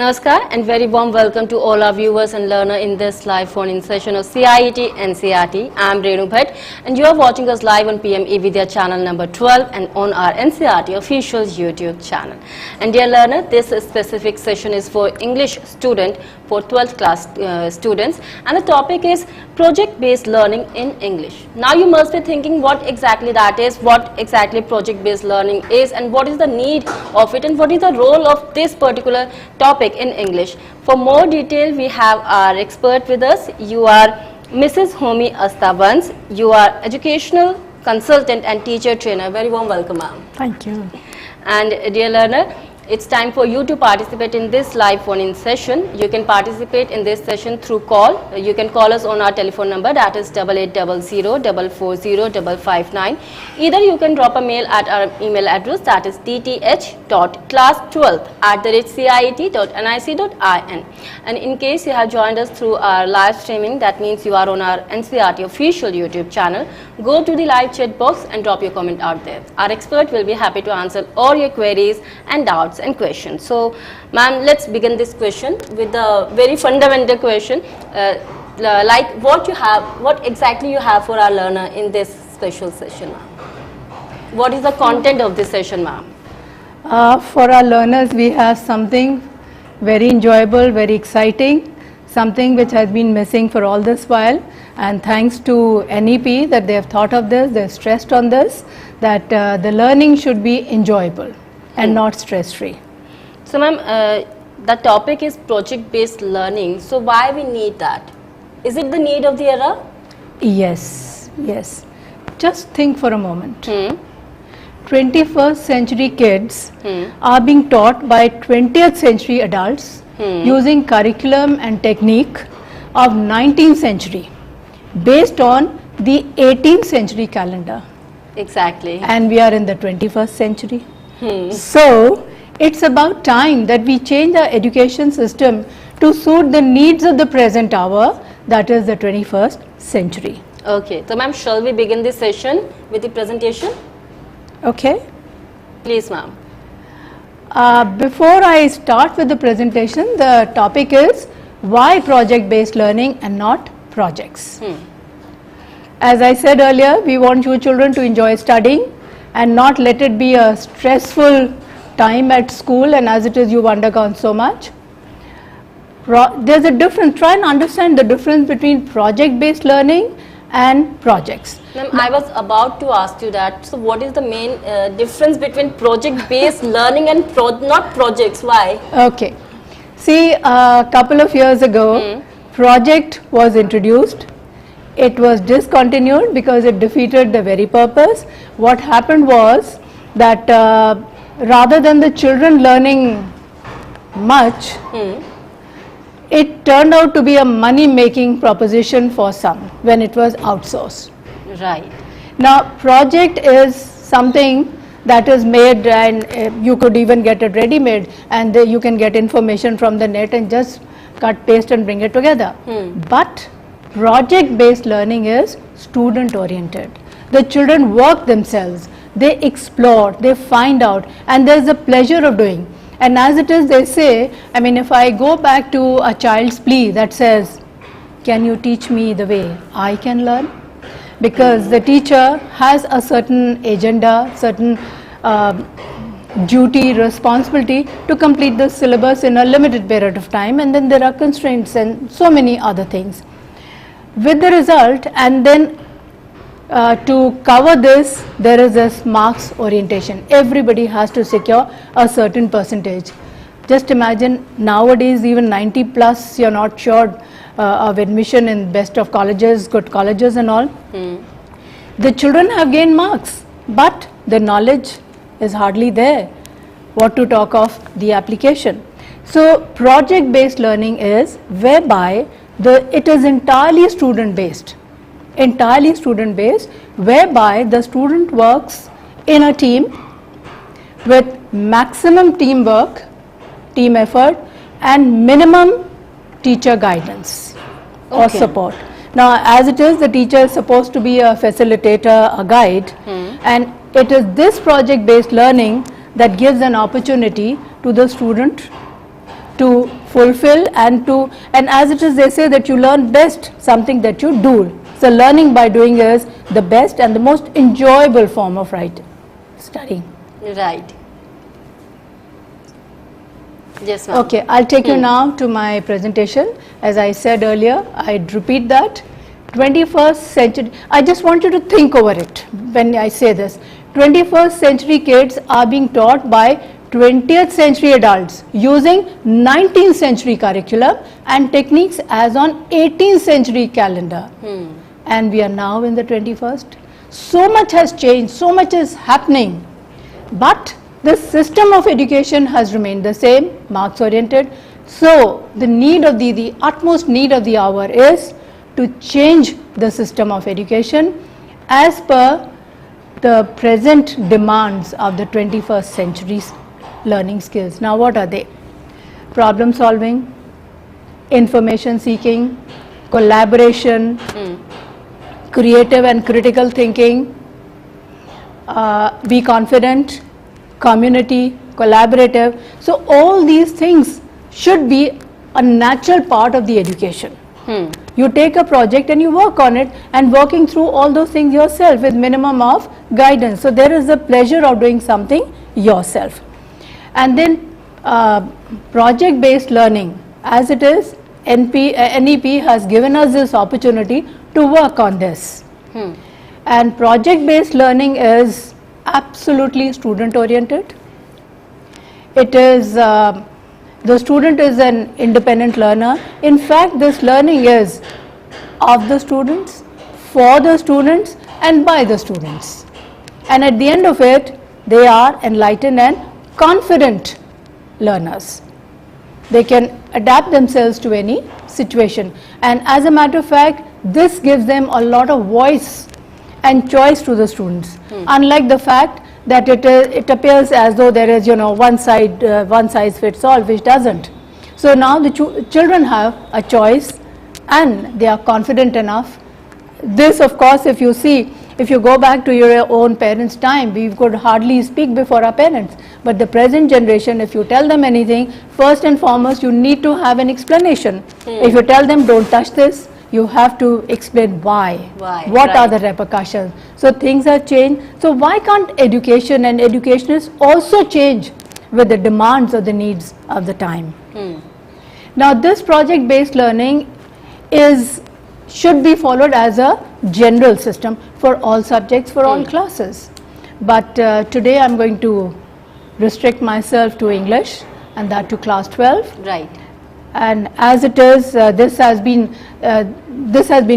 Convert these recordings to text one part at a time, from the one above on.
Namaskar and very warm welcome to all our viewers and learners in this live phone-in session of CIET NCERT. I am Renu Bhatt and you are watching us live on PMeVIDYA channel number 12 and on our NCERT official YouTube channel. And dear learner, this specific session is for English student, for 12th class students, and the topic is project-based learning in English. Now you must be thinking what exactly that is, what exactly project-based learning is, and what is the need of it, and what is the role of this particular topic in English. For more detail, we have our expert with us. You are Mrs. Homi Astavans. You are educational consultant and teacher trainer. Very warm welcome, ma'am. Thank you. And dear learner, it's time for you to participate in this live phone-in session. You can participate in this session through call. You can call us on our telephone number, that is 8800-440-559. Either you can drop a mail at our email address, that is dth.class12@ciet.nic.in. And in case you have joined us through our live streaming, that means you are on our NCERT official YouTube channel, go to the live chat box and drop your comment out there. Our expert will be happy to answer all your queries and doubts and questions. So, ma'am, let's begin this question with a very fundamental question, like what exactly you have for our learner in this special session, ma'am? What is the content of this session, ma'am? For our learners, we have something very enjoyable, very exciting, something which has been missing for all this while, and thanks to NEP that they have thought of this, they have stressed on this, that the learning should be enjoyable and not stress-free. So, ma'am, the topic is project-based learning. So, why we need that? Is it the need of the era? Yes, yes. Just think for a moment. 21st century kids are being taught by 20th century adults using curriculum and technique of 19th century based on the 18th century calendar. Exactly. And we are in the 21st century. So, it's about time that we change our education system to suit the needs of the present hour, that is the 21st century. Okay. So, ma'am, shall we begin this session with the presentation? Okay. Please, ma'am. Before I start with the presentation, the topic is why project-based learning and not projects. As I said earlier, we want you children to enjoy studying and not let it be a stressful time at school, and as it is you've undergone so much. There's a difference, try and understand the difference between project-based learning and projects. Ma'am, I was about to ask you that. So, what is the main difference between project-based learning and not projects? Why? Okay. See, a couple of years ago, project was introduced. It was discontinued because it defeated the very purpose. What happened was that rather than the children learning much, it turned out to be a money-making proposition for some when it was outsourced. Right. Now, project is something that is made, and you could even get it ready-made, and you can get information from the net and just cut, paste and bring it together. But project-based learning is student-oriented. The children work themselves, they explore, they find out, and there's a pleasure of doing. And as it is, they say, I mean, if I go back to a child's plea that says, can you teach me the way I can learn? Because the teacher has a certain agenda, certain duty, responsibility to complete the syllabus in a limited period of time, and then there are constraints and so many other things. With the result, and then to cover this, there is this marks orientation. Everybody has to secure a certain percentage. Just imagine nowadays even 90 plus, you're not sure of admission in best of colleges, good colleges and all. The children have gained marks, but the knowledge is hardly there. What to talk of the application. So project-based learning is whereby it is entirely student-based, whereby the student works in a team with maximum teamwork, team effort, and minimum teacher guidance or support. Now, as it is, the teacher is supposed to be a facilitator, a guide, and it is this project-based learning that gives an opportunity to the student to fulfill and as it is, they say that you learn best something that you do. So learning by doing is the best and the most enjoyable form of studying. Right. Yes, ma'am. Okay, I'll take you now to my presentation. As I said earlier, I'd repeat that. 21st century, I just want you to think over it when I say this. 21st century kids are being taught by 20th century adults using 19th century curriculum and techniques as on 18th century calendar. And we are now in the 21st. So much has changed, so much is happening. But the system of education has remained the same, marks oriented. So the need of the utmost need of the hour is to change the system of education as per the present demands of the 21st century's learning skills. Now what are they? Problem solving, information seeking, collaboration, creative and critical thinking, be confident, community, collaborative. So all these things should be a natural part of the education. You take a project and you work on it, and working through all those things yourself with minimum of guidance. So there is a pleasure of doing something yourself. And then project based learning, as it is, NEP has given us this opportunity to work on this. And project based learning is absolutely student oriented. It is the student is an independent learner. In fact, this learning is of the students, for the students and by the students. And at the end of it, they are enlightened and confident learners. They can adapt themselves to any situation. And as a matter of fact, this gives them a lot of voice and choice to the students. Unlike the fact that it appears as though there is, one size fits all, which doesn't. So now the children have a choice and they are confident enough. This, of course, if you go back to your own parents' time, we could hardly speak before our parents. But the present generation, if you tell them anything, first and foremost, you need to have an explanation. If you tell them, don't touch this, you have to explain why. What are the repercussions? So things have changed. So why can't education and educationists also change with the demands or the needs of the time? Now this project based learning should be followed as a general system for all subjects, for all classes. But today I'm going to restrict myself to English, and that to class 12. Right. And as it is, this has been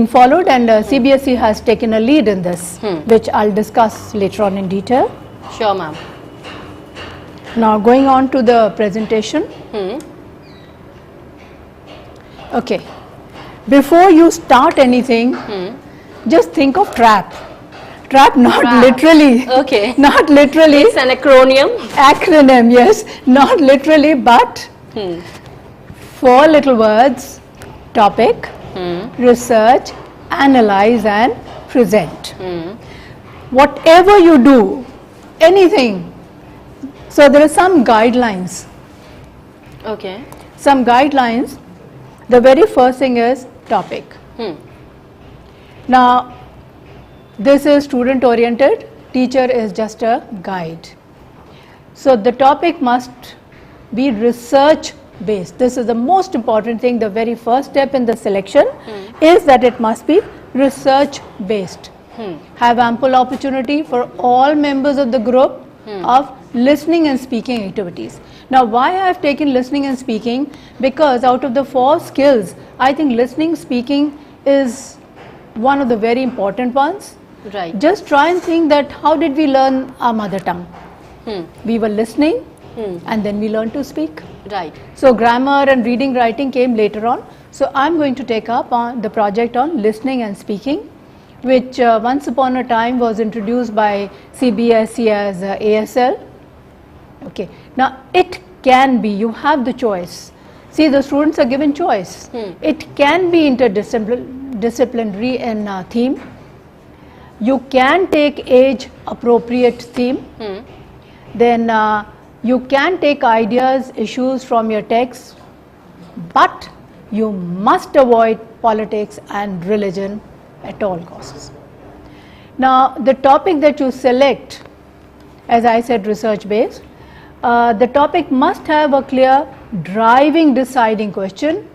followed, and CBSE has taken a lead in this, which I'll discuss later on in detail. Sure, ma'am. Now going on to the presentation. Okay. Before you start anything, just think of TRAP. TRAP, not literally. Okay. Not literally. It's an acronym. Acronym, yes. Not literally, but 4 little words: topic, research, analyze and present. Whatever you do, anything. So there are some guidelines. Okay. Some guidelines. The very first thing is topic. Now this is student oriented, teacher is just a guide. So the topic must be research based. This is the most important thing. The very first step in the selection is that it must be research based. Have ample opportunity for all members of the group of listening and speaking activities. Now why I have taken listening and speaking? Because out of the 4 skills, I think listening, speaking is one of the very important ones. Right. Just try and think that how did we learn our mother tongue? We were listening and then we learned to speak. Right. So grammar and reading, writing came later on. So I'm going to take up on the project on listening and speaking, which once upon a time was introduced by CBSE as ASL. Okay. Now it can be, you have the choice. See, the students are given choice. It can be interdisciplinary in theme. You can take age appropriate theme. Then you can take ideas, issues from your text but you must avoid politics and religion at all costs. Now, the topic that you select, as I said, research based, the topic must have a clear driving deciding question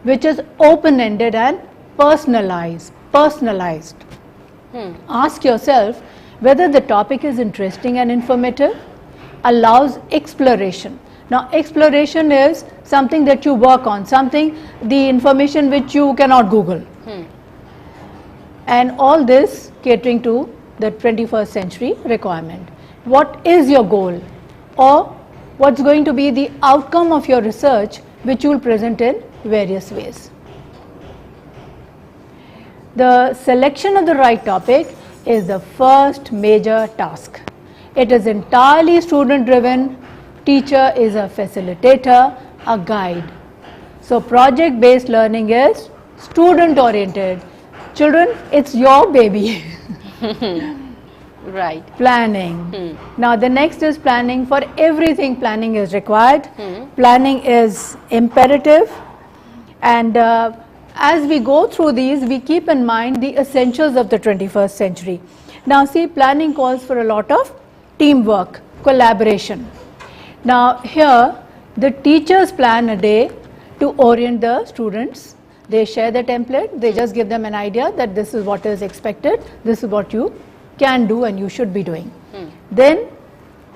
which is open ended and personalized. Ask yourself whether the topic is interesting and informative, allows exploration. Now, exploration is something that you work on, the information which you cannot Google. And all this catering to the 21st century requirement. What is your goal, or what's going to be the outcome of your research, which you will present in various ways. The selection of the right topic is the first major task. It is entirely student driven. Teacher is a facilitator, a guide. So project based learning is student oriented. Children, it's your baby. Right. Planning. Now the next is planning. For everything planning is required. Planning is imperative, and as we go through these, we keep in mind the essentials of the 21st century. Now see, planning calls for a lot of teamwork, collaboration. Now here the teachers plan a day to orient the students. They share the template, they just give them an idea that this is what is expected, this is what you can do and you should be doing. Then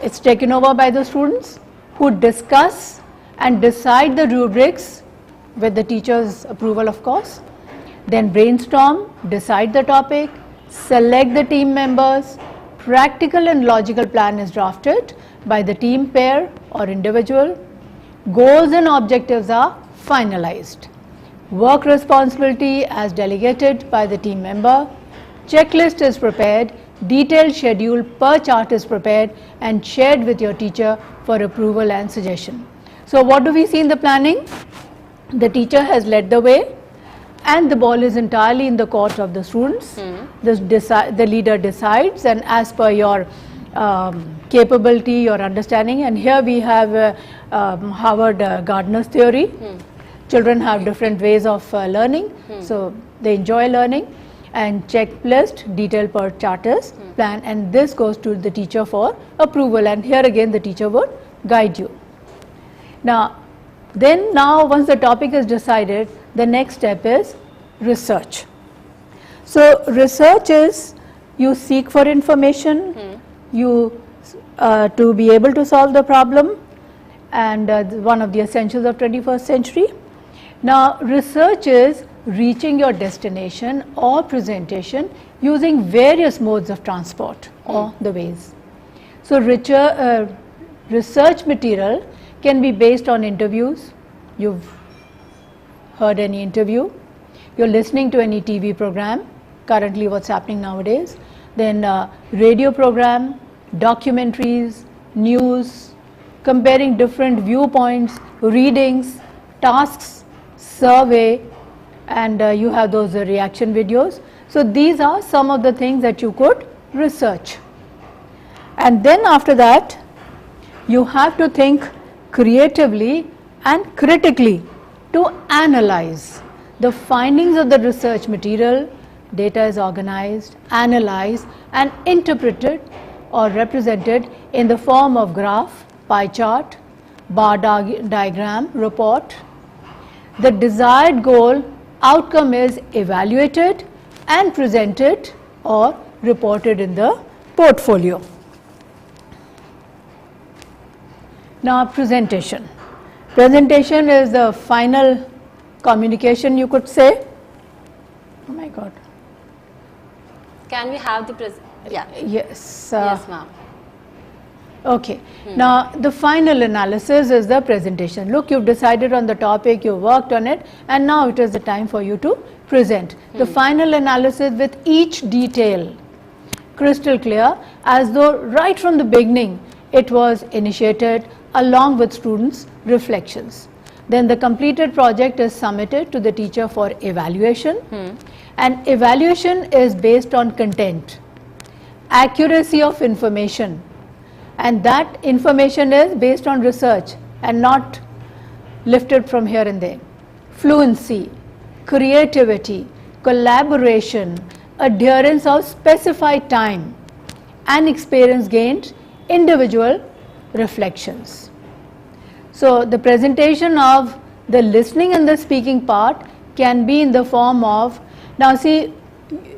it's taken over by the students who discuss and decide the rubrics with the teacher's approval, of course. Then brainstorm, decide the topic, select the team members, practical and logical plan is drafted by the team, pair or individual. Goals and objectives are finalized. Work responsibility as delegated by the team member. Checklist is prepared. Detailed schedule per chart is prepared and shared with your teacher for approval and suggestion. So what do we see in the planning? The teacher has led the way and the ball is entirely in the court of the students. The leader decides, and as per your capability, your understanding, and here we have Howard Gardner's theory. Children have different ways of learning, so they enjoy learning, and checklist, detail per charters, plan, and this goes to the teacher for approval, and here again the teacher would guide you. Now once the topic is decided, the next step is research. So research is you seek for information, you to be able to solve the problem, and one of the essentials of 21st century. Now research is reaching your destination or presentation using various modes of transport or the ways. So research material can be based on interviews. You've heard any interview, you're listening to any TV program, currently what's happening nowadays, then radio program, documentaries, news, comparing different viewpoints, readings, tasks, survey, and you have those reaction videos. So these are some of the things that you could research. And then after that, you have to think creatively and critically to analyze the findings of the research material. Data is organized, analyzed and interpreted or represented in the form of graph, pie chart, bar diagram, report. The desired goal outcome is evaluated and presented or reported in the portfolio. Now presentation. Presentation is the final communication, you could say. Oh my God. Can we have the Yes. Yes, ma'am. Okay. Now the final analysis is the presentation. Look, you've decided on the topic, you worked on it, and now it is the time for you to present. The final analysis with each detail crystal clear, as though right from the beginning it was initiated along with students' reflections. Then the completed project is submitted to the teacher for evaluation, and evaluation is based on content, accuracy of information, and that information is based on research and not lifted from here and there. Fluency, creativity, collaboration, adherence of specified time, and experience gained, individual reflections. So the presentation of the listening and the speaking part can be in the form of, now see,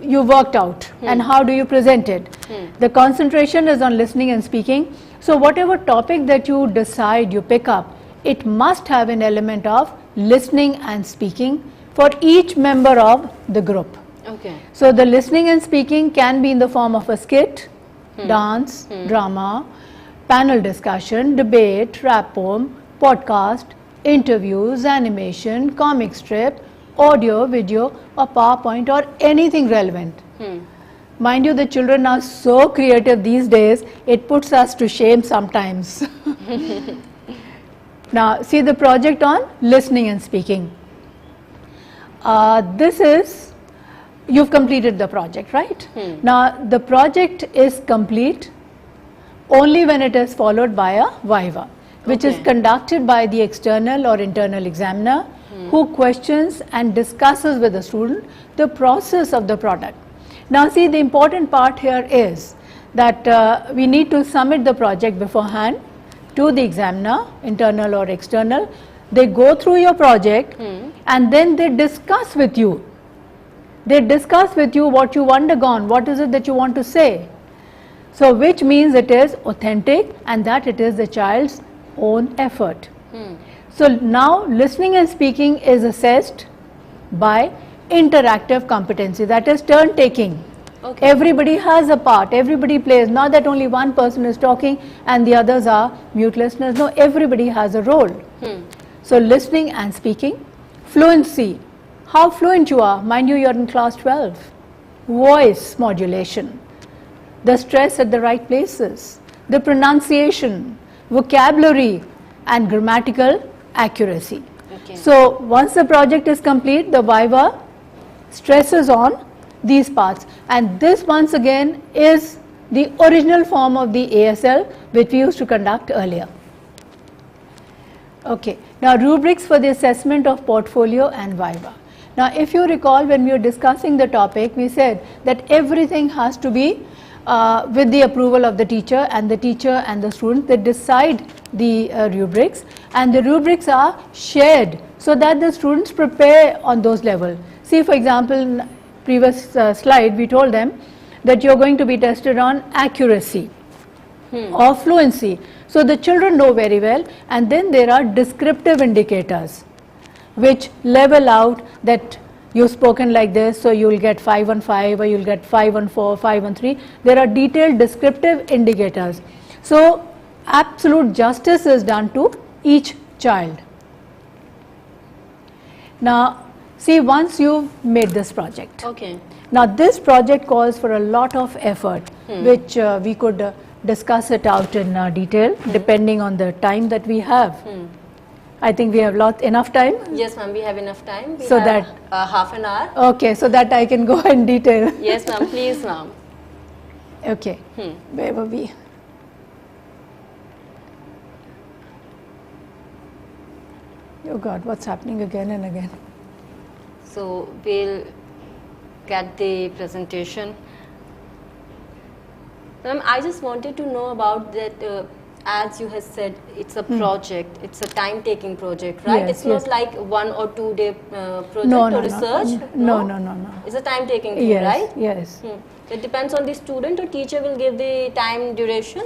you worked out and how do you present it. The concentration is on listening and speaking. So whatever topic that you decide, you pick up, it must have an element of listening and speaking for each member of the group. Okay. So the listening and speaking can be in the form of a skit, dance, drama, panel discussion, debate, rap poem, podcast, interviews, animation, comic strip, audio, video, or PowerPoint, or anything relevant. Mind you, the children are so creative these days, it puts us to shame sometimes. Now, see the project on listening and speaking. This is, you've completed the project, right? Now, the project is complete only when it is followed by a viva, which is conducted by the external or internal examiner, who questions and discusses with the student the process of the product. Now see, the important part here is that we need to submit the project beforehand to the examiner, internal or external. They go through your project and then they discuss with you. They discuss with you what you've undergone, what is it that you want to say. So which means it is authentic and that it is the child's own effort. So now listening and speaking is assessed by interactive competency, that is turn taking. Everybody has a part, everybody plays, not that only one person is talking and the others are mute listeners. No, everybody has a role. So listening and speaking. Fluency, how fluent you are, mind you, you're in class 12. Voice modulation, the stress at the right places, the pronunciation, vocabulary, and grammatical accuracy. So once the project is complete, the viva stresses on these parts, and this once again is the original form of the ASL which we used to conduct earlier. Okay, now rubrics for the assessment of portfolio and viva. Now if you recall, when we were discussing the topic, we said that everything has to be with the approval of the teacher and the student. They decide the rubrics, and the rubrics are shared so that the students prepare on those levels. See, for example, in previous slide we told them that you're going to be tested on accuracy or fluency. So the children know very well, and then there are descriptive indicators which level out that you've spoken like this, so you will get 5 on 5, or you will get 5 on 4, 5 on 3. There are detailed descriptive indicators. So absolute justice is done to each child. Now see, once you've made this project, now this project calls for a lot of effort, which we could discuss it out in detail depending on the time that we have. I think we have enough time. Yes, ma'am, we have enough time. We so have that half an hour. Okay, so that I can go in detail. Yes, ma'am, please, ma'am. Okay, where were we? Oh God, what's happening again and again? So we'll get the presentation. Ma'am, I just wanted to know about that. As you have said, it's a project, it's a time-taking project, right? Yes, it's not like 1 or 2 day project or research? No. It's a time-taking thing, Yes, right? yes. It depends on the student, or teacher will give the time duration?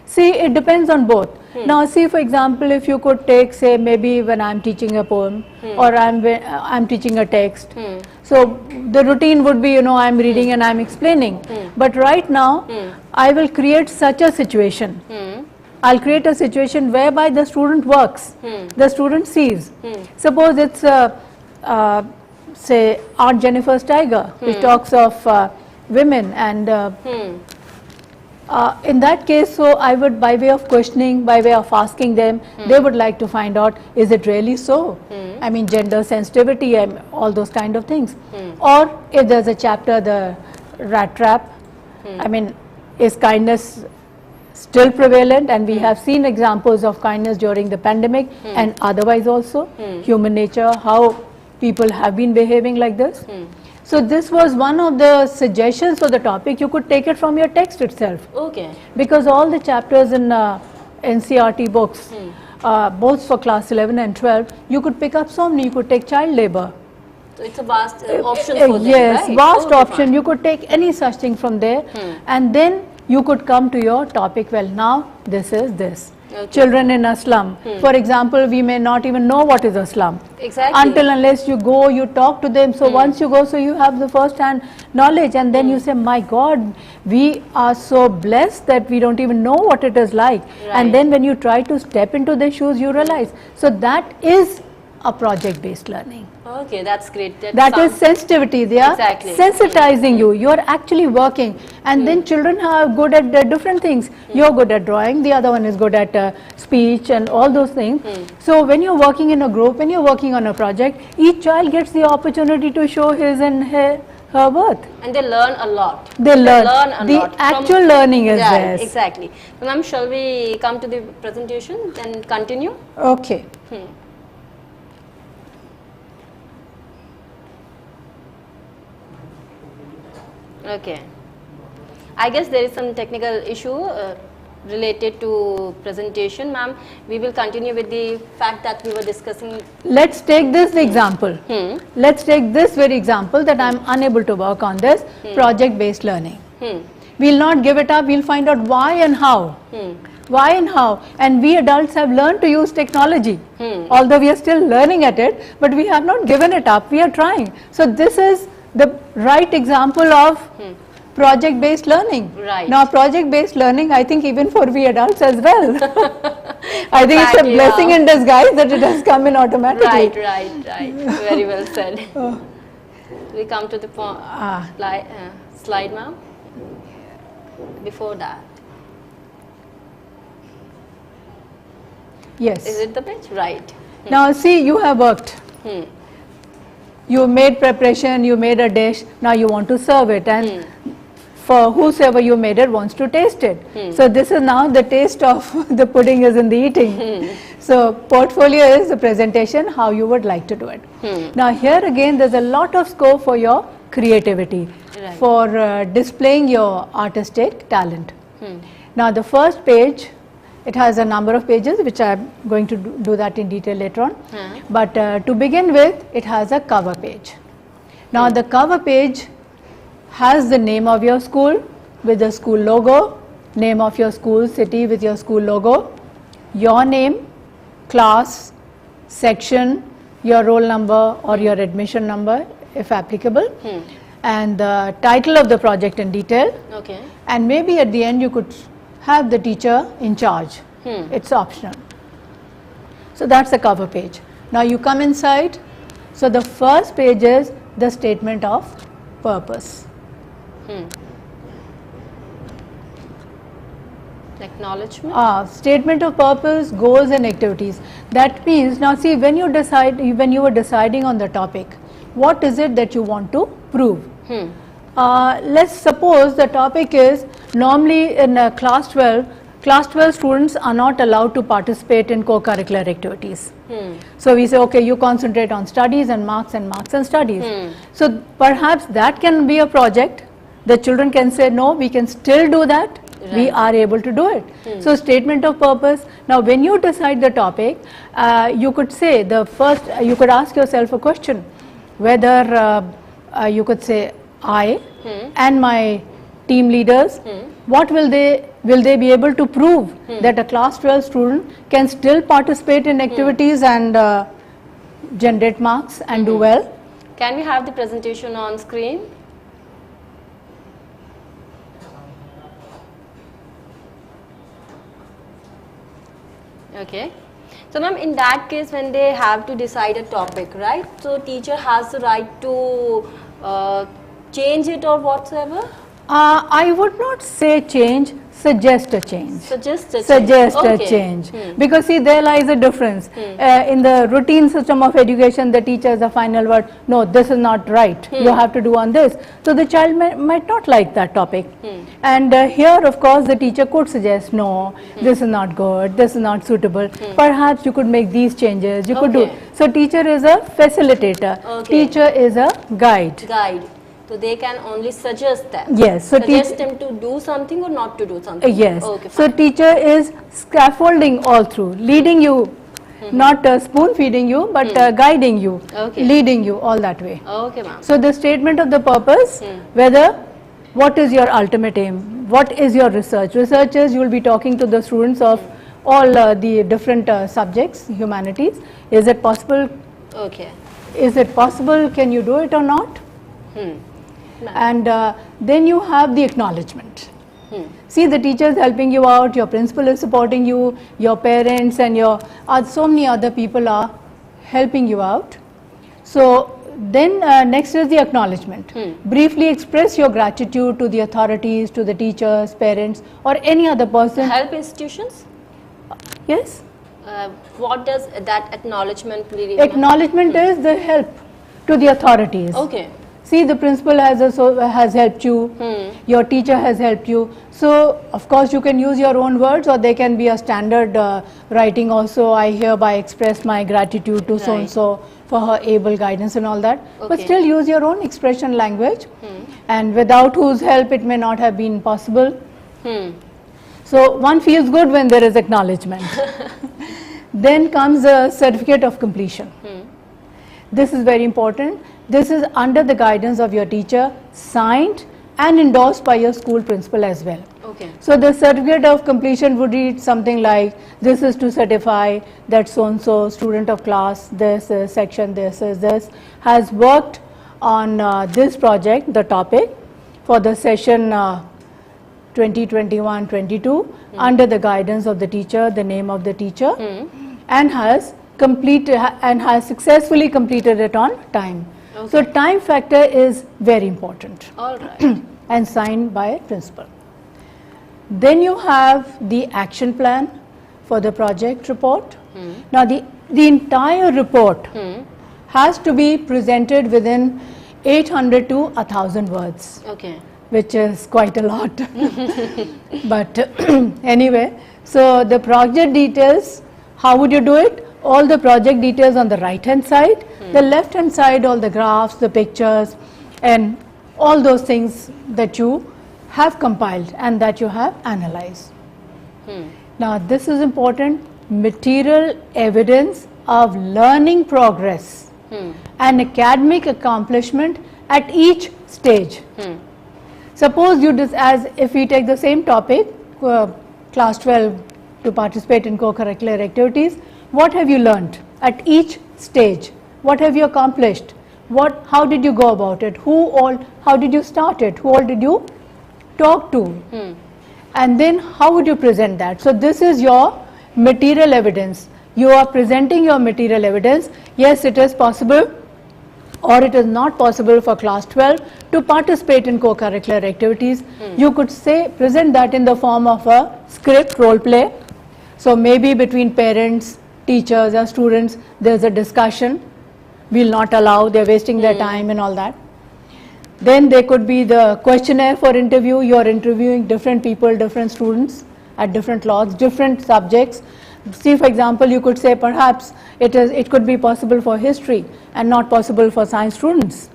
See, it depends on both. Now see, for example, if you could take, say, maybe when I'm teaching a poem or I'm teaching a text. So the routine would be, I'm reading and I'm explaining. But right now, I will create such a situation. I'll create a situation whereby the student works, the student sees. Suppose it's, say, Aunt Jennifer's Tiger, which talks of women, and in that case, so I would, by way of questioning, by way of asking them, they would like to find out, is it really so? I mean, gender sensitivity and all those kind of things. Or if there's a chapter, the rat trap, I mean, is kindness still prevalent, and we have seen examples of kindness during the pandemic and otherwise also, human nature, how people have been behaving like this. So this was one of the suggestions for the topic. You could take it from your text itself. Okay. Because all the chapters in NCERT books, both for class 11 and 12, you could pick up so many. You could take child labor. So it's a vast option for them, yes, right? vast option. You could take any such thing from there, and then you could come to your topic. Well, now this is this. Okay. Children in a slum. For example, we may not even know what is a slum. Exactly. Until unless you go, you talk to them. So once you go, so you have the first hand knowledge, and then you say, my God, we are so blessed that we don't even know what it is like. Right. And then when you try to step into their shoes, you realize. So that is a project based learning. Okay, that's great. That is sensitivity. They are sensitizing you. You are actually working, and then children are good at different things. You're good at drawing, the other one is good at speech and all those things. So when you're working in a group, when you're working on a project, each child gets the opportunity to show his and her worth. And they learn a lot. They learn a lot. Actual learning is there. Exactly. So, ma'am, shall we come to the presentation and continue? Okay. Okay. I guess there is some technical issue related to presentation, ma'am. We will continue with the fact that we were discussing. Let's take this example. Let's take this very example that I am unable to work on this project based learning. We'll not give it up. We'll find out why and how. Why and how. And we adults have learned to use technology. Although we are still learning at it, but we have not given it up. We are trying. So this is the right example of project based learning. Right. Now project based learning, I think even for we adults as well. I think it's a blessing in disguise that it has come in automatically. Right. Very well said. We come to the slide, ma'am. Before that. Yes. Is it the page? Right. Now see, you have worked. You made preparation, you made a dish, now you want to serve it, and for whosoever you made it wants to taste it. So this is now the taste of the pudding is in the eating. So portfolio is the presentation, how you would like to do it. Now here again there's a lot of scope for your creativity, for displaying your artistic talent. Now the first page, it has a number of pages which I am going to do that in detail later on. But to begin with, it has a cover page. Now the cover page has the name of your school with the school logo, name of your school, city with your school logo, your name, class, section, your roll number or your admission number if applicable, and the title of the project in detail. Okay. And maybe at the end you could have the teacher in charge. It's optional. So that's the cover page. Now you come inside. So the first page is the statement of purpose. Acknowledgement. Statement of purpose, goals and activities. That means, now see, when you were deciding on the topic, what is it that you want to prove? Let's suppose the topic is, normally in class 12 students are not allowed to participate in co-curricular activities. So we say, okay, you concentrate on studies and marks and studies. So perhaps that can be a project. The children can say, no, we can still do that. We are able to do it. So statement of purpose. Now when you decide the topic, you could say you could ask yourself a question, whether you could say, I and my team leaders, what will they be able to prove that a class 12 student can still participate in activities and generate marks and do well? Can we have the presentation on screen? Okay. So ma'am, in that case, when they have to decide a topic, right? So teacher has the right to change it or whatsoever? I would not say change, suggest a change. Suggest a change. Suggest Okay. a change. Because see, there lies a difference. In the routine system of education, the teacher is the final word. No, this is not right. You have to do on this. So the child might not like that topic. And here, of course, the teacher could suggest, no, this is not good, this is not suitable. Perhaps you could make these changes. You could do. So teacher is a facilitator. Teacher is a guide. Guide. So they can only suggest them. Yes. So suggest them to do something or not to do something. Yes. Okay, so teacher is scaffolding all through, leading you, not spoon feeding you, but guiding you, leading you all that way. Okay, ma'am. So the statement of the purpose, whether what is your ultimate aim, what is your research. Research is you will be talking to the students of all the different subjects, humanities. Is it possible? Okay. Is it possible? Can you do it or not? And then you have the acknowledgement. See, the teacher is helping you out, your principal is supporting you, your parents and your so many other people are helping you out. So then next is the acknowledgement. Briefly express your gratitude to the authorities, to the teachers, parents or any other person. Help institutions? Yes. What does that acknowledgement really Acknowledgement is the help to the authorities. Okay. See, the principal has helped you, your teacher has helped you. So, of course, you can use your own words or they can be a standard writing also. I hereby express my gratitude to so-and-so for her able guidance and all that. But still use your own expression language and without whose help it may not have been possible. So, one feels good when there is acknowledgement. Then comes a certificate of completion. This is very important. This is under the guidance of your teacher, signed and endorsed by your school principal as well. Okay. So the certificate of completion would read something like, this is to certify that so-and-so student of class, this section, this has worked on this project, the topic, for the session 2021-22 under the guidance of the teacher, the name of the teacher, and has successfully completed it on time. So time factor is very important. All right. And signed by a principal. Then you have the action plan for the project report. Now the entire report has to be presented within 800 to 1000 words. Okay. Which is quite a lot. But anyway, so the project details, how would you do it? All the project details on the right hand side, the left hand side all the graphs, the pictures and all those things that you have compiled and that you have analyzed. Now this is important, material evidence of learning progress and academic accomplishment at each stage. Suppose you as if we take the same topic, class 12 to participate in co-curricular activities, what have you learned at each stage? What have you accomplished? How did you go about it? How did you start it? Who all did you talk to? And then how would you present that? So this is your material evidence. You are presenting your material evidence. Yes, it is possible or it is not possible for class 12 to participate in co-curricular activities. You could present that in the form of a script role play. So maybe between parents, teachers or students, there's a discussion. We'll not allow, they're wasting their time and all that. Then there could be the questionnaire for interview. You're interviewing different people, different students at different lots, different subjects. See, for example, you could say perhaps it could be possible for history and not possible for science students.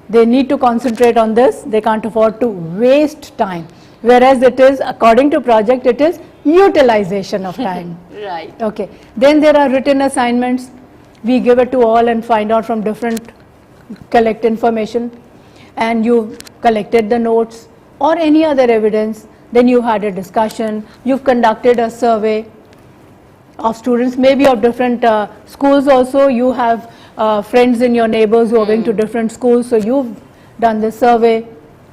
They need to concentrate on this. They can't afford to waste time. Whereas it is, according to project, it is utilization of time. Right. Okay. Then there are written assignments. We give it to all and find out from different, collect information. And you collected the notes or any other evidence. Then you had a discussion. You've conducted a survey of students, maybe of different schools also. You have friends in your neighbors who are going to different schools. So you've done the survey,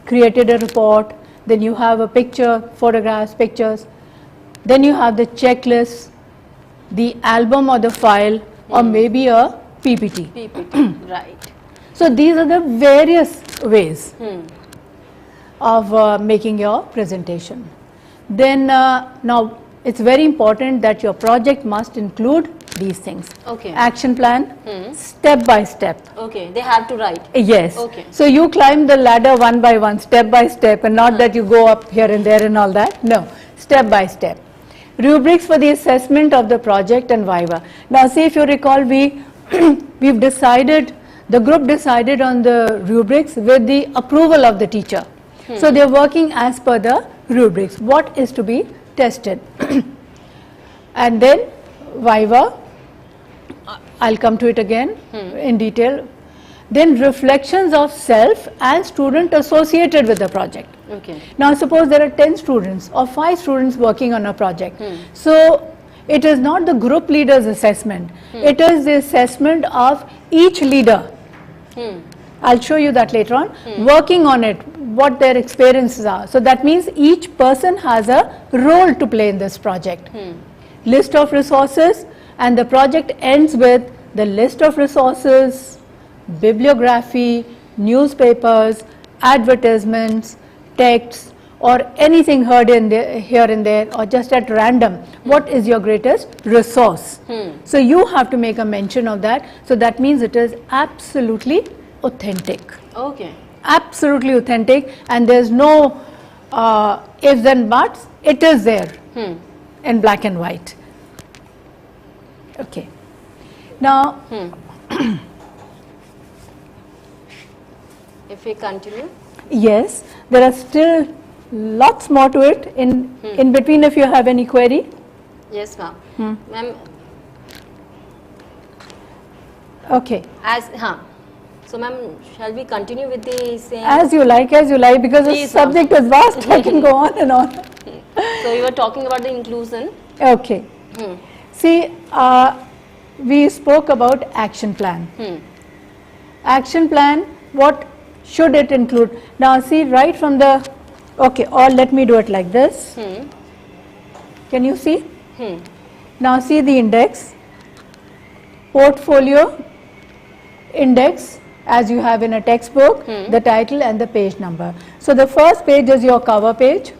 created a report. Then you have a picture, photographs, pictures. Then you have the checklist, the album or the file, or maybe a PPT. PPT, right. So these are the various ways. of making your presentation. Then now it's very important that your project must include these things. Okay. Action plan, step by step. Okay, they have to write. Yes. Okay. So you climb the ladder one by one, step by step, and not that you go up here and there and all that. No, step by step. Rubrics for the assessment of the project and viva. Now see, if you recall, we've decided, the group decided on the rubrics with the approval of the teacher. So they're working as per the rubrics, what is to be tested. And then viva, I'll come to it again in detail. Then reflections of self and student associated with the project. Okay. Now suppose there are 10 students or 5 students working on a project. So it is not the group leader's assessment, it is the assessment of each leader. I'll show you that later on, working on it, what their experiences are. So that means each person has a role to play in this project. List of resources, and the project ends with the list of resources, bibliography, newspapers, advertisements, texts, or anything heard in there, here and there, or just at random. What is your greatest resource? So you have to make a mention of that. So that means it is absolutely authentic. Okay. Absolutely authentic, and there's no ifs and buts. It is there in black and white. Okay. Now, if we continue. Yes, there are still lots more to it. In between, if you have any query. Yes, ma'am. Ma'am. Okay. So, ma'am, shall we continue with the same? As you like, because Please, the subject is vast. I can go on and on. So, you were talking about the inclusion. Okay. See, we spoke about action plan. Action plan, what should it include? Now see, right from the, okay, or let me do it like this. Can you see? Now see the index, portfolio, index, as you have in a textbook, the title and the page number. So the first page is your cover page.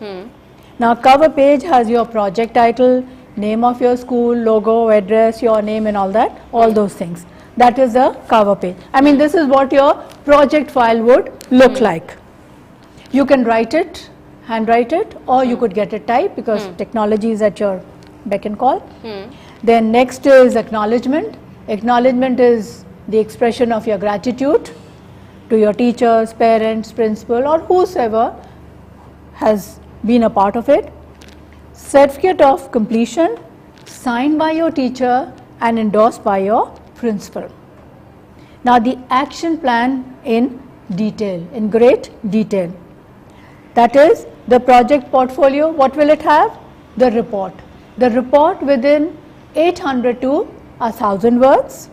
Now cover page has your project title, name of your school, logo, address, your name and all that, all those things. That is the cover page. I mean, this is what your project file would look like. You can write it, handwrite it, or you could get it typed, because technology is at your beck and call. Then next is acknowledgement. Acknowledgement is the expression of your gratitude to your teachers, parents, principal, or whosoever has been a part of it. Certificate of completion, signed by your teacher and endorsed by your principal. Now the action plan in detail, in great detail. That is the project portfolio. What will it have? The report. The report within 800 to 1000 words.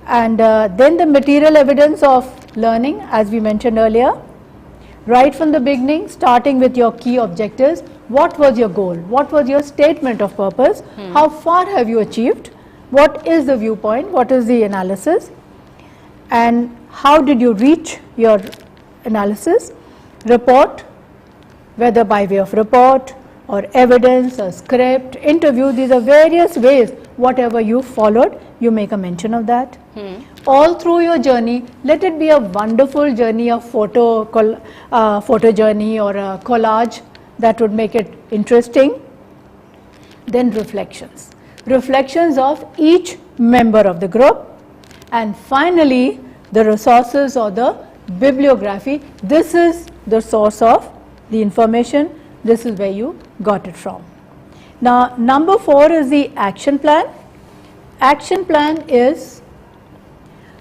And then the material evidence of learning, as we mentioned earlier. Right from the beginning, starting with your key objectives. What was your goal? What was your statement of purpose? How far have you achieved? What is the viewpoint? What is the analysis? And how did you reach your analysis? Report, whether by way of report or evidence or script, interview, these are various ways. Whatever you followed, you make a mention of that. All through your journey, let it be a wonderful journey of photo journey or a collage that would make it interesting. Then reflections. Reflections of each member of the group. And finally, the resources or the bibliography. This is the source of the information. This is where you got it from. Now, number 4 is the action plan. Action plan is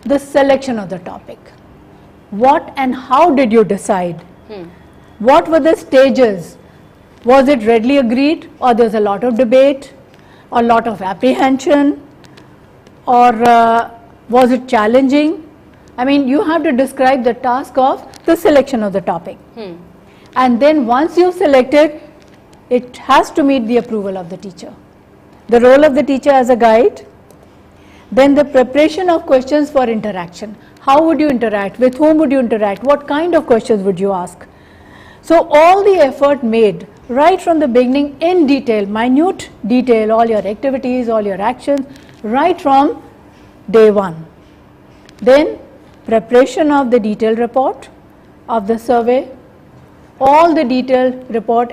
the selection of the topic. What and how did you decide? What were the stages? Was it readily agreed, or there's a lot of debate, or a lot of apprehension, or was it challenging? I mean, you have to describe the task of the selection of the topic. And then once you've selected, it has to meet the approval of the teacher. The role of the teacher as a guide. Then the preparation of questions for interaction. How would you interact? With whom would you interact? What kind of questions would you ask? So all the effort made right from the beginning in detail, minute detail, all your activities, all your actions, right from day one. Then preparation of the detailed report of the survey, all the detailed report.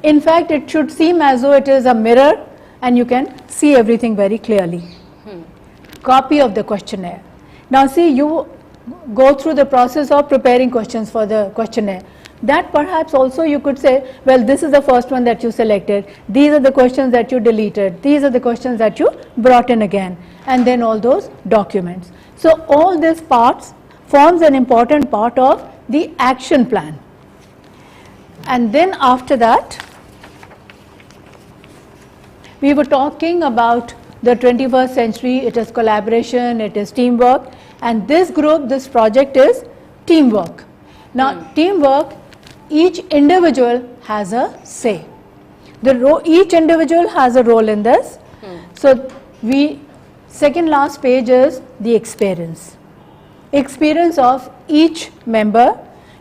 In fact, it should seem as though it is a mirror and you can see everything very clearly. Copy of the questionnaire. Now see, you go through the process of preparing questions for the questionnaire. That perhaps also you could say, well, this is the first one that you selected, these are the questions that you deleted, these are the questions that you brought in again, and then all those documents. So all these parts forms an important part of the action plan. And then after that, we were talking about the 21st century, it is collaboration, it is teamwork, and this group, this project is teamwork. Now teamwork, each individual has a say. Each individual has a role in this. So second last page is the experience. Experience of each member.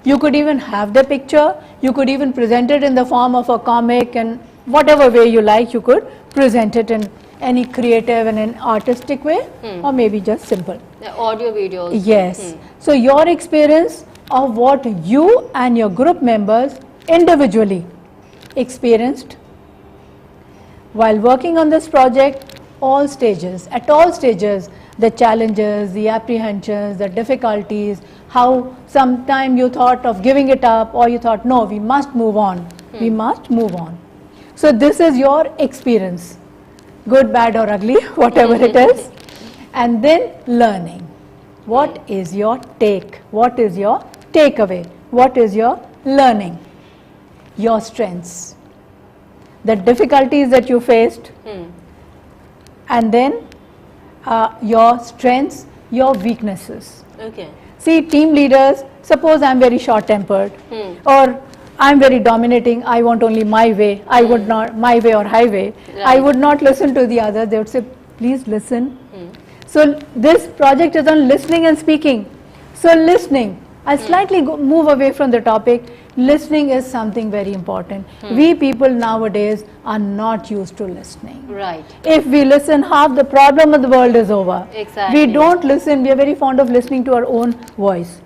You could even have the picture, you could even present it in the form of a comic, and whatever way you like, you could present it in any creative and an artistic way, or maybe just simple. The audio videos. Yes. So your experience of what you and your group members individually experienced while working on this project, all stages, at all stages, the challenges, the apprehensions, the difficulties, how sometime you thought of giving it up, or you thought, no, we must move on, we must move on. So this is your experience, good, bad or ugly, whatever it is. And then learning. What is your take? What is your takeaway? What is your learning? Your strengths, the difficulties that you faced, and then your strengths, your weaknesses. Okay. See, team leaders, suppose I am very short-tempered, or I am very dominating, I want only my way, I would not, my way or highway, Right. I would not listen to the others, they would say, please listen. So this project is on listening and speaking. So listening, I slightly move away from the topic. Listening is something very important. We people nowadays are not used to listening. Right. If we listen, half the problem of the world is over. Exactly. We don't listen, we are very fond of listening to our own voice.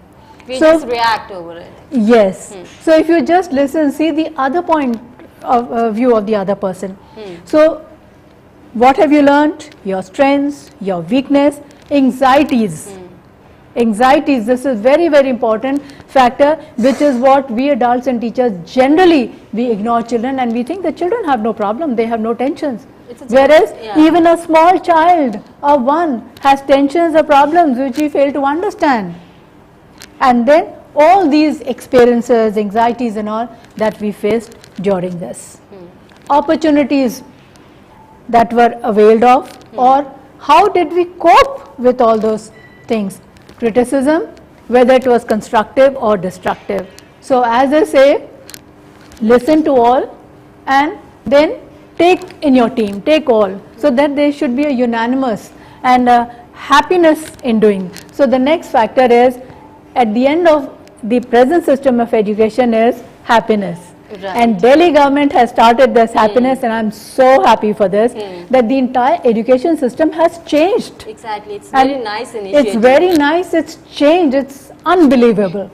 We So- just react over it. Yes. So if you just listen, see the other point of view of the other person. So what have you learned? Your strengths, your weakness, anxieties. Anxieties, this is very, very important factor, which is what we adults and teachers generally, we ignore children and we think the children have no problem, they have no tensions. Whereas even a small child of 1 has tensions or problems which we fail to understand. And then all these experiences, anxieties and all that we faced during this. Opportunities that were availed of, or how did we cope with all those things? Criticism, whether it was constructive or destructive. So as I say, listen to all and then take in your team, take all, so that there should be a unanimous and happiness in doing. So the next factor is, at the end of the present system of education, is happiness. Right. And Delhi government has started this happiness, and I am so happy for this, that the entire education system has changed. Exactly. It's And very nice initiative. It's very nice, it's changed, it's unbelievable.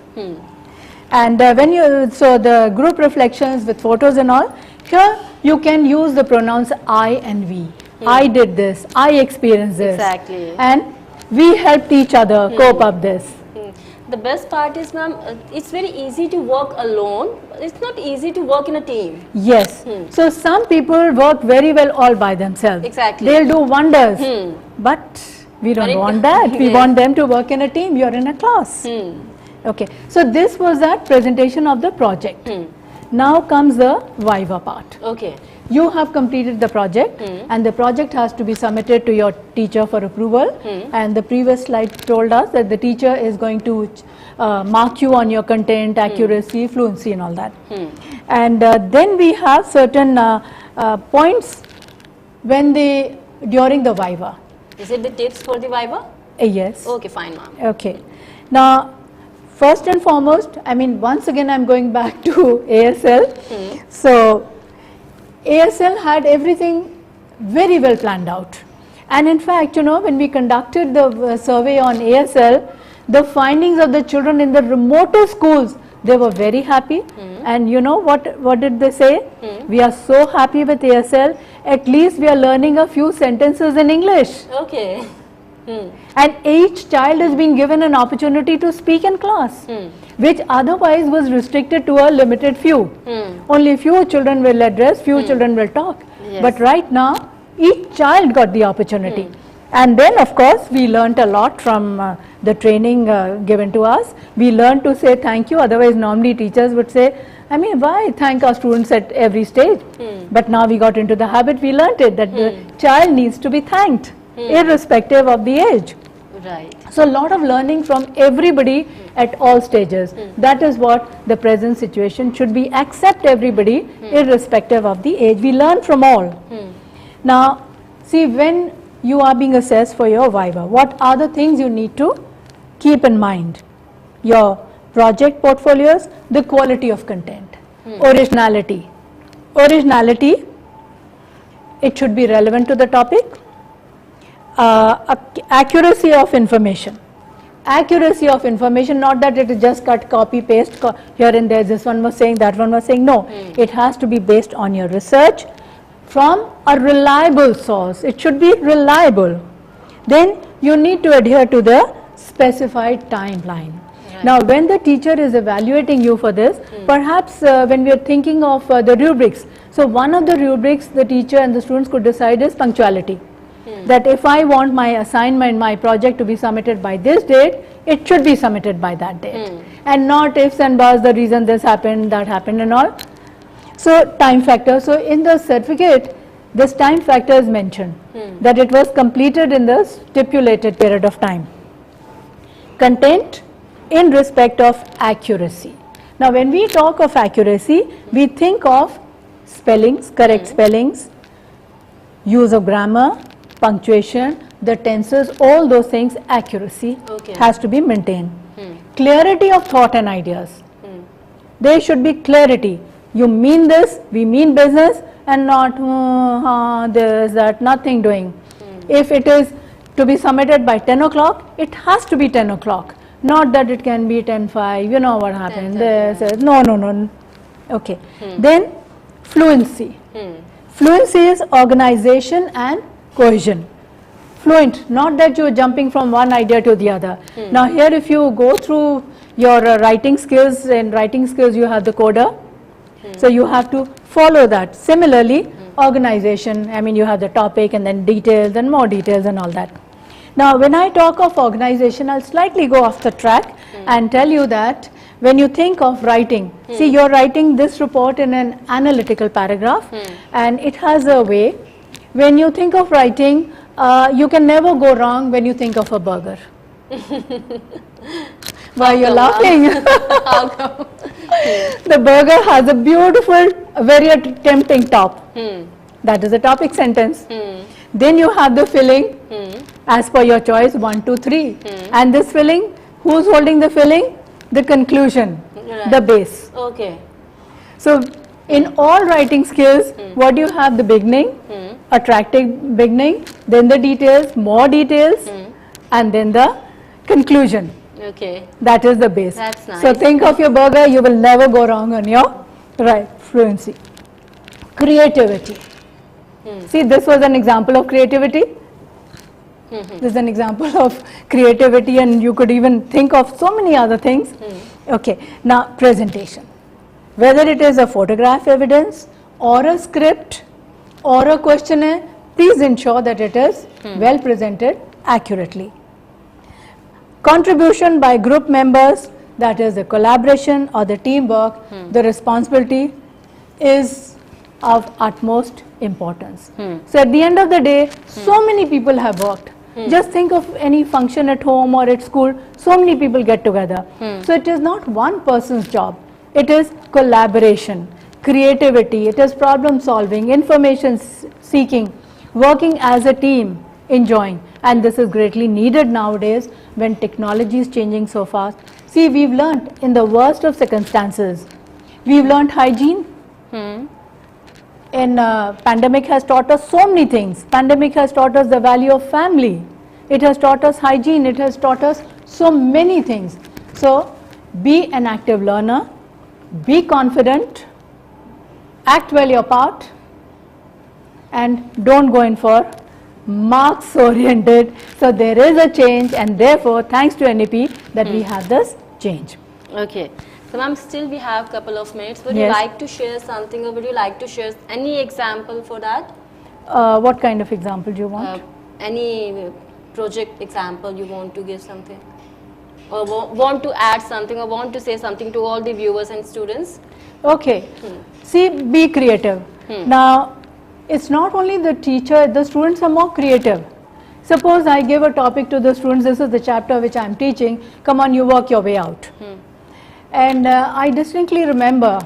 And when you, so the group reflections with photos and all, here you can use the pronouns I and we. I did this, I experienced this. Exactly. And we helped each other cope up this. The best part is, ma'am, it's very easy to work alone. It's not easy to work in a team. Yes. So some people work very well all by themselves. Exactly. They'll do wonders. But we don't want that. We want them to work in a team. You're in a class. Okay. So this was that presentation of the project. Now comes the Viva part. Okay. You have completed the project and the project has to be submitted to your teacher for approval, and the previous slide told us that the teacher is going to mark you on your content, accuracy, fluency and all that. And then we have certain points when during the Viva. Is it the tips for the Viva? Yes. Okay, fine, ma'am. Okay. Now First and foremost, I mean, once again I'm going back to ASL. So ASL had everything very well planned out. And in fact, you know, when we conducted the survey on ASL, the findings of the children in the remoter schools, they were very happy. And you know what did they say? We are so happy with ASL, at least we are learning a few sentences in English. Okay. And each child is being given an opportunity to speak in class, which otherwise was restricted to a limited few. Only few children will address, few children will talk. Yes. But right now, each child got the opportunity. And then of course we learnt a lot from the training given to us. We learned to say thank you, otherwise normally teachers would say, I mean, why thank our students at every stage? But now we got into the habit, we learnt it, that the child needs to be thanked, irrespective of the age. Right. So a lot of learning from everybody at all stages. That is what the present situation should be, accept everybody irrespective of the age. We learn from all. Now, see, when you are being assessed for your Viva, what are the things you need to keep in mind? Your project portfolios, the quality of content, originality. Originality, it should be relevant to the topic. Accuracy of information. Accuracy of information, not that it is just cut, copy, paste, here and there, this one was saying, that one was saying, no. It has to be based on your research from a reliable source. It should be reliable. Then you need to adhere to the specified timeline. Right. Now when the teacher is evaluating you for this, perhaps when we are thinking of the rubrics, so one of the rubrics the teacher and the students could decide is punctuality. That if I want my assignment, my project to be submitted by this date, it should be submitted by that date. And not ifs and buts, the reason this happened, that happened and all. So time factor, so in the certificate, this time factor is mentioned, that it was completed in the stipulated period of time. Content in respect of accuracy. Now when we talk of accuracy, we think of spellings, correct spellings, use of grammar, punctuation, the tenses, all those things, accuracy has to be maintained. Clarity of thought and ideas. There should be clarity. You mean this, we mean business, and not this, that, nothing doing. If it is to be submitted by 10 o'clock, it has to be 10 o'clock. Not that it can be 10:05, you know what happened, this, no. Okay. Then fluency. Fluency is organization and cohesion. Fluent, not that you are jumping from one idea to the other. Now here if you go through your writing skills, in writing skills you have the coda, so you have to follow that. Similarly, organization, I mean you have the topic and then details and more details and all that. Now when I talk of organization, I'll slightly go off the track and tell you that when you think of writing, see you're writing this report in an analytical paragraph and it has a way. When you think of writing, you can never go wrong when you think of a burger. Why you're laughing? How come? The burger has a beautiful, very tempting top. That is a topic sentence. Then you have the filling as per your choice, 1, 2, 3. And this filling, who's holding the filling? The conclusion, the base. Okay. So in all writing skills, what do you have? The beginning, attractive beginning, then the details, more details, and then the conclusion. Okay. That is the base. That's nice. So think of your burger, you will never go wrong on your fluency. Creativity. See, this was an example of creativity. This is an example of creativity, and you could even think of so many other things. Okay, now presentation. Whether it is a photograph evidence or a script or a questionnaire, please ensure that it is well presented accurately. Contribution by group members, that is the collaboration or the teamwork, the responsibility is of utmost importance. So at the end of the day, so many people have worked. Just think of any function at home or at school, so many people get together. So it is not one person's job, it is collaboration, creativity, it is problem solving, information seeking, working as a team, enjoying. And this is greatly needed nowadays when technology is changing so fast. See, we've learnt in the worst of circumstances, we've learnt hygiene. In pandemic has taught us so many things. Pandemic has taught us the value of family. It has taught us hygiene. It has taught us so many things. So, be an active learner, be confident, act well your part, and don't go in for marks oriented. So, there is a change, and therefore, thanks to NEP that we have this change. Okay. So, ma'am, still we have couple of minutes. Would Yes. you like to share something, or would you like to share any example for that? What kind of example do you want? Any project example you want to give something? Or want to add something, or want to say something to all the viewers and students? Okay. See, be creative. Now, it's not only the teacher, the students are more creative. Suppose I give a topic to the students, this is the chapter which I am teaching, come on, you work your way out. And I distinctly remember,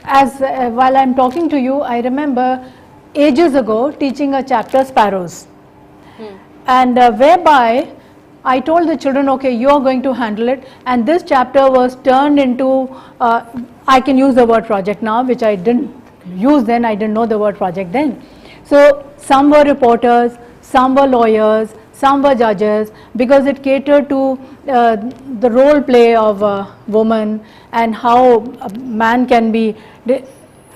as while I am talking to you, I remember ages ago teaching a chapter, Sparrows. And whereby I told the children, okay, you are going to handle it, and this chapter was turned into, I can use the word project now, which I didn't use then, I didn't know the word project then. So, some were reporters, some were lawyers, some were judges, because it catered to the role play of a woman and how a man can be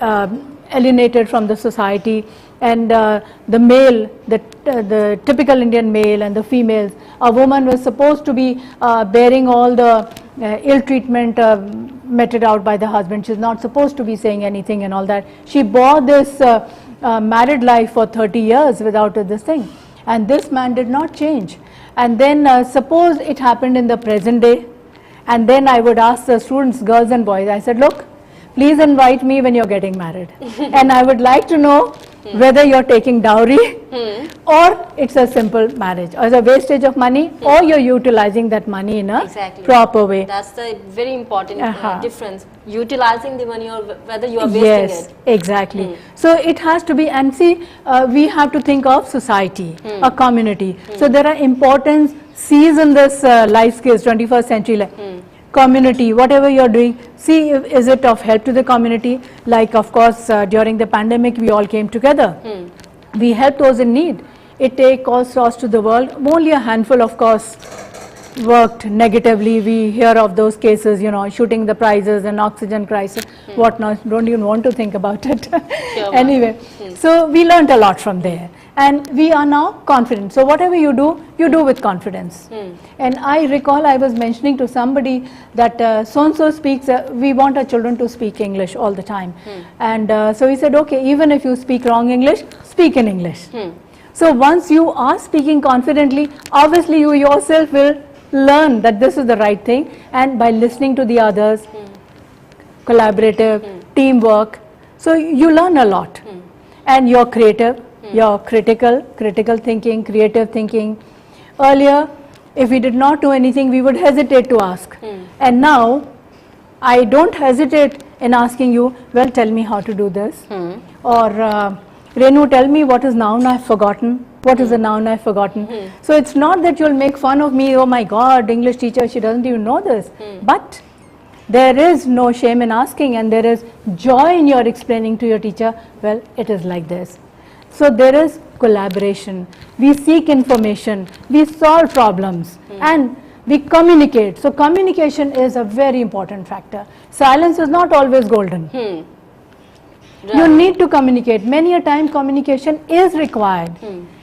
alienated from the society, and the male, the typical Indian male and the females. A woman was supposed to be bearing all the ill treatment meted out by the husband. She's not supposed to be saying anything and all that. She bore this married life for 30 years without this thing, and this man did not change. And then suppose it happened in the present day, and then I would ask the students, girls and boys, I said, look, please invite me when you're getting married, and I would like to know whether you're taking dowry or it's a simple marriage, or a wastage of money, or you're utilizing that money in a proper way. That's the very important difference, utilizing the money or whether you are wasting it. Exactly. So it has to be, and see, we have to think of society, a community. So there are important C's in this life skills, 21st century community, whatever you're doing, see, is it of help to the community? Like, of course, during the pandemic, we all came together. We helped those in need. It take cost us to the world. Only a handful, of course, worked negatively. We hear of those cases, you know, shooting the prizes and oxygen crisis, whatnot. Don't even want to think about it. Anyway, so we learned a lot from there. And we are now confident. So whatever you do with confidence. And I recall I was mentioning to somebody that so-and-so speaks, we want our children to speak English all the time. And so he said, okay, even if you speak wrong English, speak in English. So once you are speaking confidently, obviously you yourself will learn that this is the right thing. And by listening to the others, collaborative, teamwork, so you learn a lot. And you're creative. Your critical thinking, creative thinking. Earlier, if we did not do anything, we would hesitate to ask. And now, I don't hesitate in asking you, well, tell me how to do this. Or, Renu, tell me what is noun I've forgotten. What is a noun I've forgotten? So it's not that you'll make fun of me, oh my God, English teacher, she doesn't even know this. But there is no shame in asking, and there is joy in your explaining to your teacher, well, it is like this. So there is collaboration, we seek information, we solve problems, and we communicate. So communication is a very important factor. Silence is not always golden. You need to communicate. Many a time communication is required.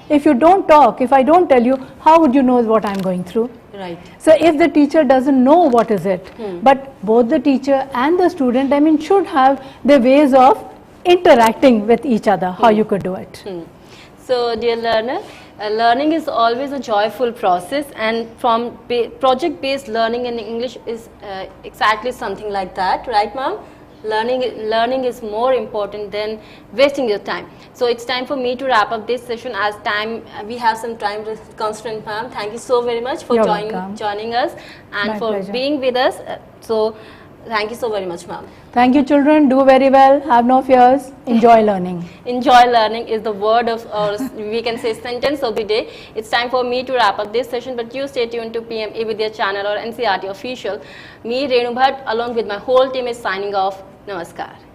If you don't talk, if I don't tell you, how would you know what I'm going through? Right. So if the teacher doesn't know what is it, but both the teacher and the student, I mean, should have the ways of interacting with each other, how you could do it. So dear learner, learning is always a joyful process, and from project-based learning in English is exactly something like that, right ma'am? Learning is more important than wasting your time. So it's time for me to wrap up this session, as we have some time constraint, ma'am. Thank you so very much for joining us and for being with us. So Thank you so very much, ma'am. Thank you, children. Do very well. Have no fears. Enjoy learning. Enjoy learning is the word of, or we can say sentence of the day. It's time for me to wrap up this session, but you stay tuned to PMeVIDya channel or NCERT official. Me, Renu Bhatt, along with my whole team is signing off. Namaskar.